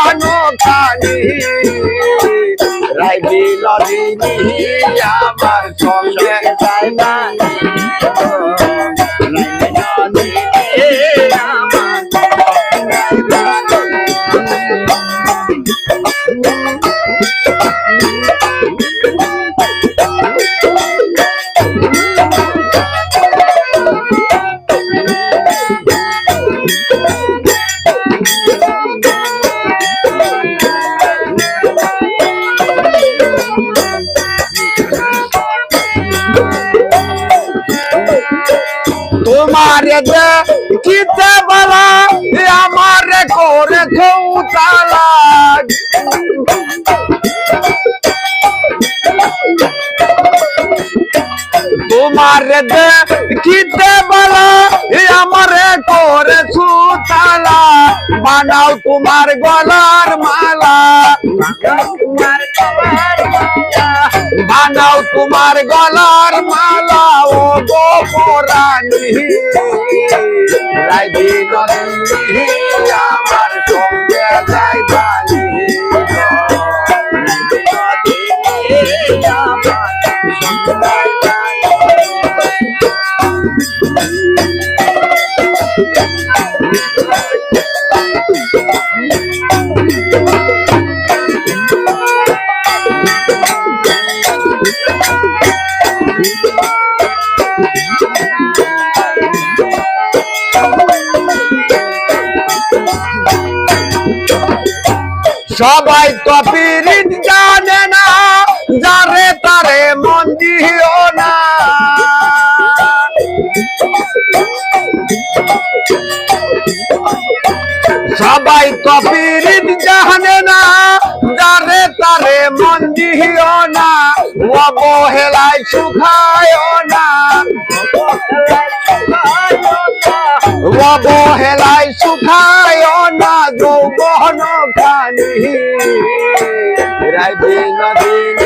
যৌবন খানি রাই বিনোদিনী আমার সঙ্গে যায় না তোমারে দেখিতে বলা আমারে করে খৌতালা তোমারে দেখিতে বলা আমারে করে সুতালা বানাও তোমার গলার মালা বানাও তোমার গলার মালা ও গোপরানি রাই বিনোদিনী আমার সঙ্গে যাই বানি সবাই তো পীড়িত জানে না যারে তারে মন দিও না সবাই তো পীড়িত জানে না যারে তারে মন দিও না অবহেলায় সুখায় না অবহেলায় সুখায় না যৌবন খানি রাই বিনোদিনী